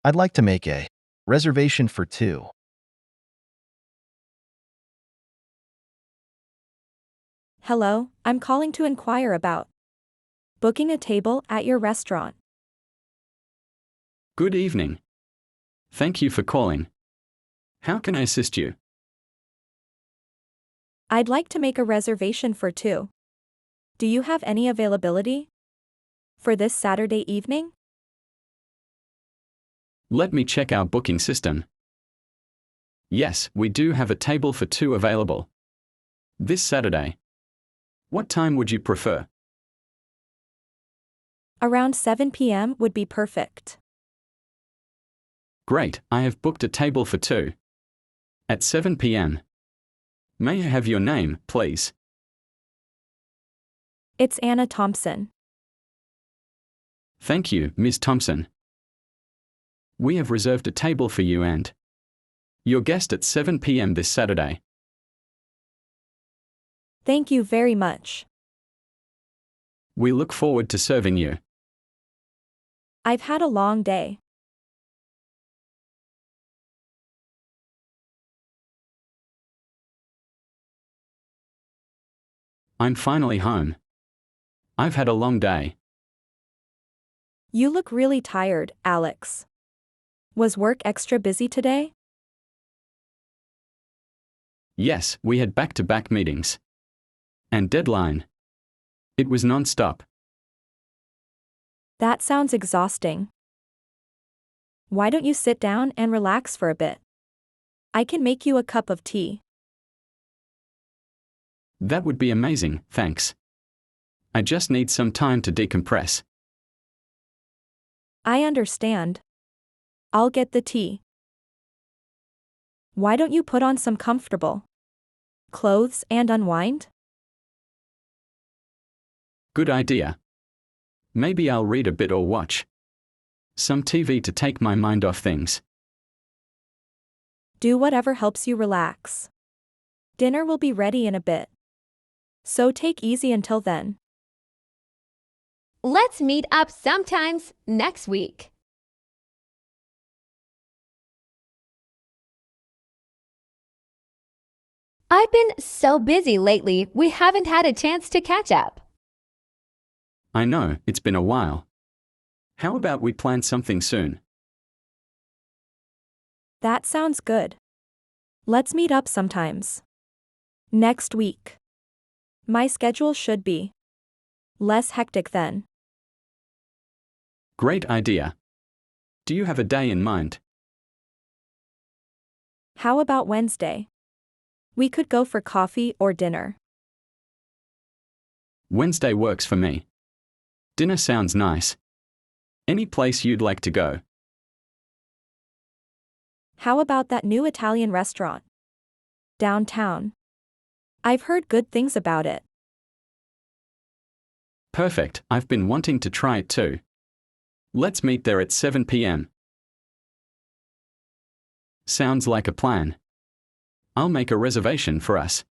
I'd like to make a reservation for two. Hello, I'm calling to inquire about booking a table at your restaurant. Good evening. Thank you for calling. How can I assist you? I'd like to make a reservation for two. Do you have any availability for this Saturday evening? Let me check our booking system. Yes, we do have a table for two available. This Saturday. What time would you prefer? Around 7 p.m. would be perfect. Great, I have booked a table for two. At 7 p.m. May I have your name, please? It's Anna Thompson. Thank you, Ms. Thompson. We have reserved a table for you and your guest at 7 p.m. this Saturday. Thank you very much. We look forward to serving you. I've had a long day. I'm finally home. I've had a long day. You look really tired, Alex. Was work extra busy today? Yes, we had back-to-back meetings. And deadline. It was non-stop. That sounds exhausting. Why don't you sit down and relax for a bit? I can make you a cup of tea. That would be amazing, thanks. I just need some time to decompress. I understand. I'll get the tea. Why don't you put on some comfortable clothes and unwind? Good idea. Maybe I'll read a bit or watch some TV to take my mind off things. Do whatever helps you relax. Dinner will be ready in a bit. So take easy until then. Let's meet up sometimes next week. I've been so busy lately, we haven't had a chance to catch up. I know, it's been a while. How about we plan something soon? That sounds good. Let's meet up sometimes. Next week. My schedule should be less hectic then. Great idea. Do you have a day in mind? How about Wednesday? We could go for coffee or dinner. Wednesday works for me. Dinner sounds nice. Any place you'd like to go? How about that new Italian restaurant downtown? I've heard good things about it. Perfect, I've been wanting to try it too. Let's meet there at 7 p.m. Sounds like a plan. I'll make a reservation for us.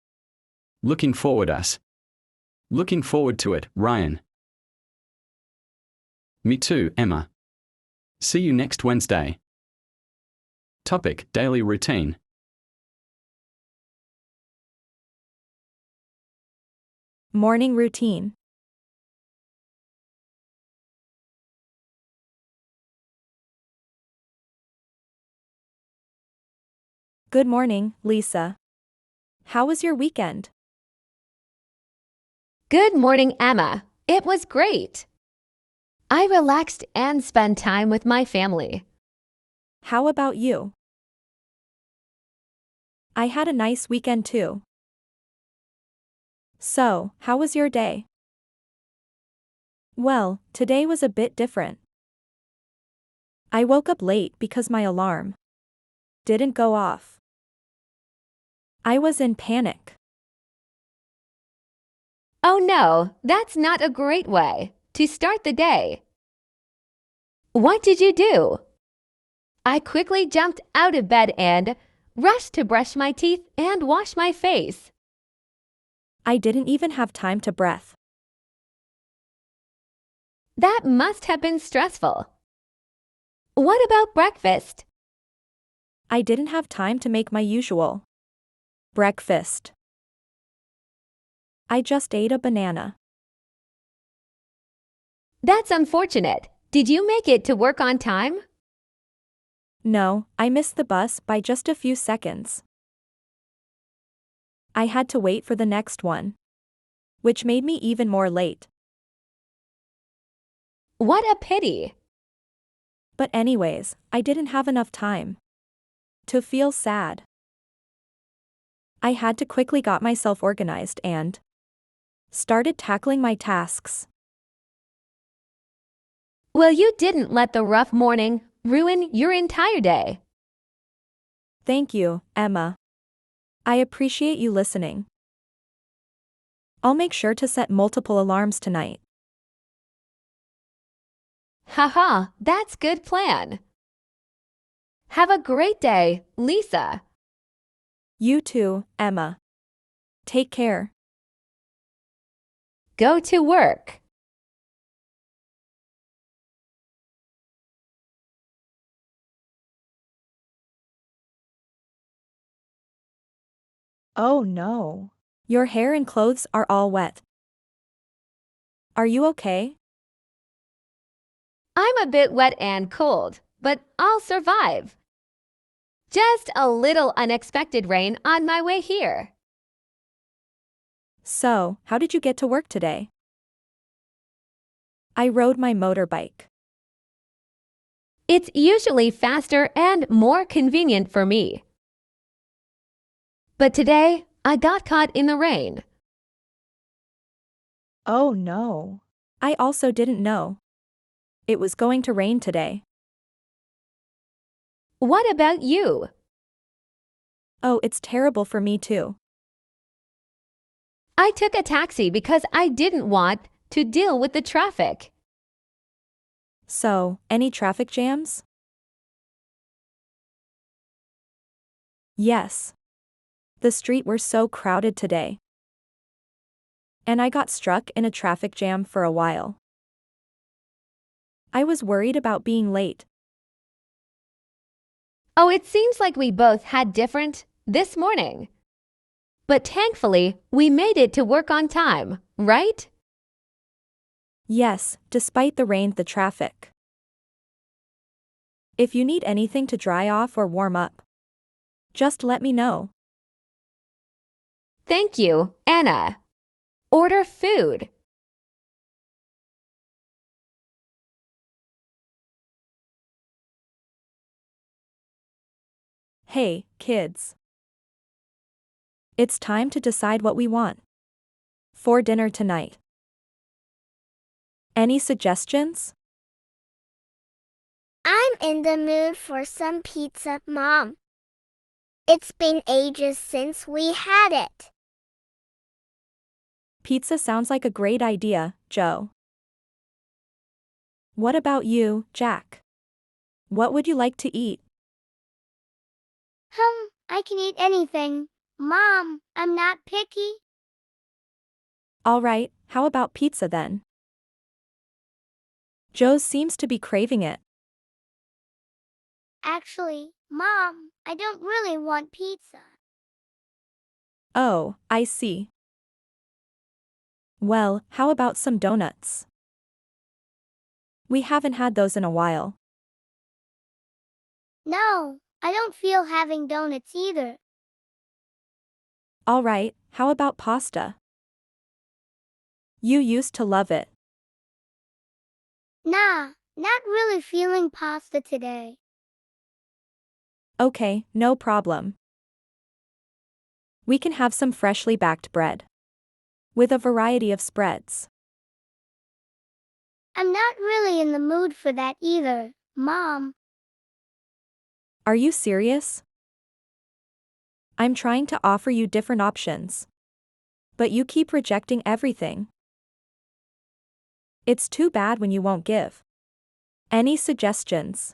Looking forward to it, Ryan. Me too, Emma. See you next Wednesday. Topic: Daily routine. Morning routine. Good morning, Lisa. How was your weekend? Good morning, Emma. It was great. I relaxed and spent time with my family. How about you? I had a nice weekend too. So, how was your day? Well, today was a bit different. I woke up late because my alarm didn't go off. I was in panic. Oh no, that's not a great way to start the day. What did you do? I quickly jumped out of bed and rushed to brush my teeth and wash my face. I didn't even have time to breathe. That must have been stressful. What about breakfast? I didn't have time to make my usual breakfast. I just ate a banana. That's unfortunate. Did you make it to work on time? No, I missed the bus by just a few seconds. I had to wait for the next one, which made me even more late. What a pity. But anyways, I didn't have enough time to feel sad. I had to quickly got myself organized and started tackling my tasks. Well, you didn't let the rough morning ruin your entire day. Thank you, Emma. I appreciate you listening. I'll make sure to set multiple alarms tonight. Haha, that's good plan. Have a great day, Lisa. You too, Emma. Take care. Go to work. Oh no. Your hair and clothes are all wet. Are you okay? I'm a bit wet and cold, but I'll survive. Just a little unexpected rain on my way here. So, how did you get to work today? I rode my motorbike. It's usually faster and more convenient for me. But today, I got caught in the rain. Oh no. I also didn't know it was going to rain today. What about you? Oh, it's terrible for me too. I took a taxi because I didn't want to deal with the traffic. So, any traffic jams? Yes. The street were so crowded today. And I got stuck in a traffic jam for a while. I was worried about being late. Oh, it seems like we both had different this morning. But thankfully, we made it to work on time, right? Yes, despite the rain, the traffic. If you need anything to dry off or warm up, just let me know. Thank you, Anna. Order food. Hey, kids. It's time to decide what we want for dinner tonight. Any suggestions? I'm in the mood for some pizza, Mom. It's been ages since we had it. Pizza sounds like a great idea, Joe. What about you, Jack? What would you like to eat? I can eat anything. Mom, I'm not picky. All right, how about pizza then? Joe seems to be craving it. Actually, Mom, I don't really want pizza. Oh, I see. Well, how about some donuts? We haven't had those in a while. No, I don't feel having donuts either. All right, how about pasta? You used to love it. Nah, not really feeling pasta today. Okay, no problem. We can have some freshly baked bread with a variety of spreads. I'm not really in the mood for that either, Mom. Are you serious? I'm trying to offer you different options, but you keep rejecting everything. It's too bad when you won't give any suggestions.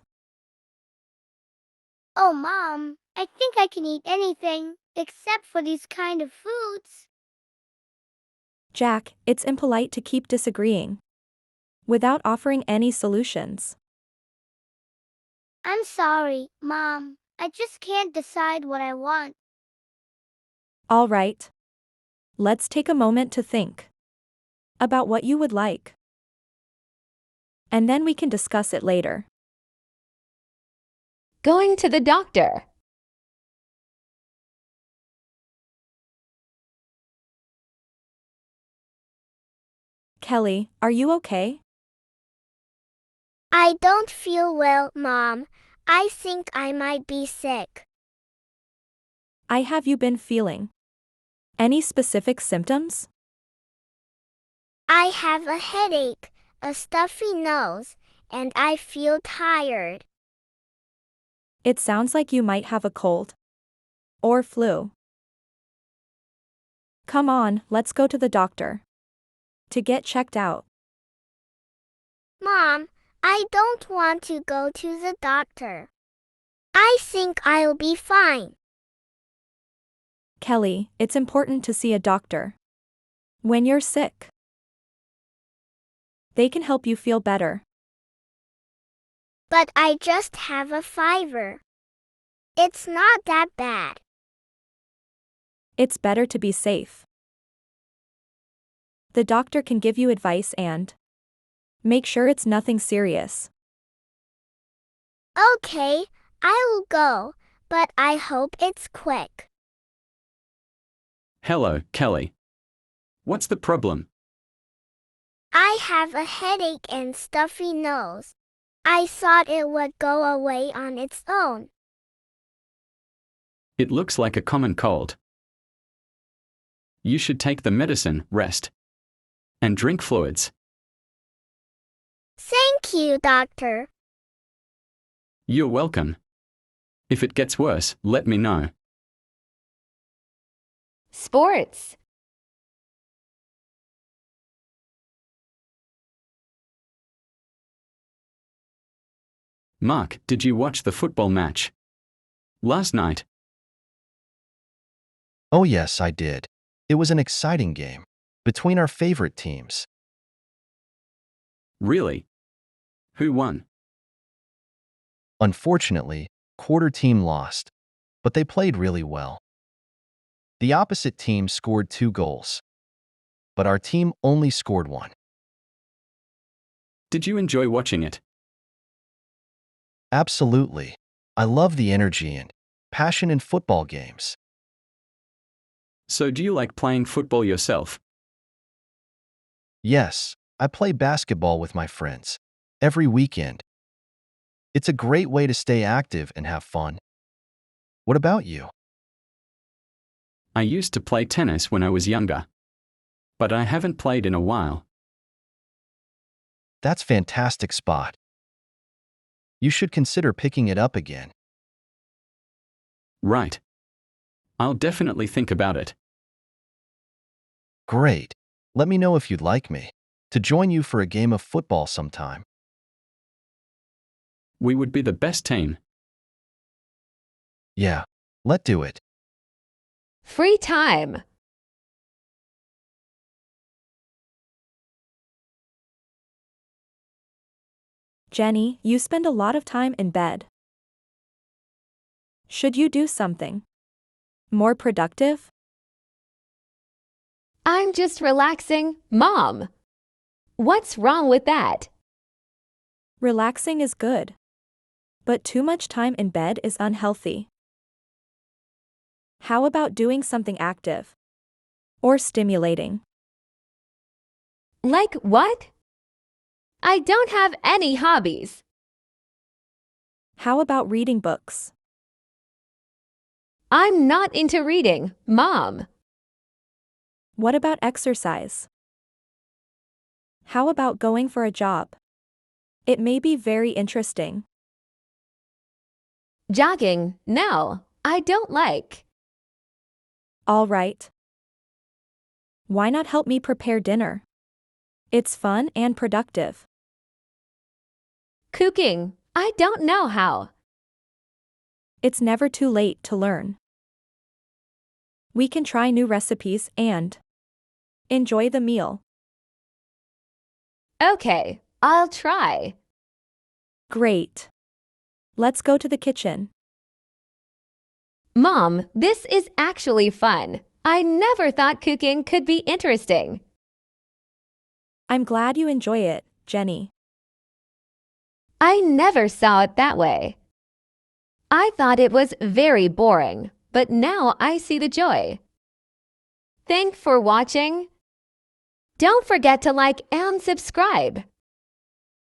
Oh, Mom, I think I can eat anything except for these kind of foods. Jack, it's impolite to keep disagreeing without offering any solutions. I'm sorry, Mom. I just can't decide what I want. All right. Let's take a moment to think about what you would like. And then we can discuss it later. Going to the doctor. Kelly, are you okay? I don't feel well, Mom. I think I might be sick. How have you been feeling? Any specific symptoms? I have a headache, a stuffy nose, and I feel tired. It sounds like you might have a cold or flu. Come on, let's go to the doctor to get checked out. Mom, I don't want to go to the doctor. I think I'll be fine. Kelly, it's important to see a doctor when you're sick. They can help you feel better. But I just have a fever. It's not that bad. It's better to be safe. The doctor can give you advice and make sure it's nothing serious. Okay, I will go, but I hope it's quick. Hello, Kelly. What's the problem? I have a headache and stuffy nose. I thought it would go away on its own. It looks like a common cold. You should take the medicine, rest, and drink fluids. Thank you, doctor. You're welcome. If it gets worse, let me know. Sports. Mark, did you watch the football match last night? Oh yes, I did. It was an exciting game between our favorite teams. Really? Who won? Unfortunately, quarter team lost, but they played really well. The opposite team scored 2 goals, but our team only scored 1. Did you enjoy watching it? Absolutely. I love the energy and passion in football games. So do you like playing football yourself? Yes, I play basketball with my friends every weekend. It's a great way to stay active and have fun. What about you? I used to play tennis when I was younger, but I haven't played in a while. That's fantastic spot. You should consider picking it up again. Right. I'll definitely think about it. Great. Let me know if you'd like me to join you for a game of football sometime. We would be the best team. Yeah, let's do it. Free time. Jenny, you spend a lot of time in bed. Should you do something more productive? I'm just relaxing, Mom. What's wrong with that? Relaxing is good, but too much time in bed is unhealthy. How about doing something active or stimulating? Like what? I don't have any hobbies. How about reading books? I'm not into reading, Mom. What about exercise? How about going for a job? It may be very interesting. Jogging, no, I don't like. All right. Why not help me prepare dinner? It's fun and productive. Cooking, I don't know how. It's never too late to learn. We can try new recipes and enjoy the meal. Okay, I'll try. Great. Let's go to the kitchen. Mom, this is actually fun. I never thought cooking could be interesting. I'm glad you enjoy it, Jenny. I never saw it that way. I thought it was very boring, but now I see the joy. Thanks for watching. Don't forget to like and subscribe.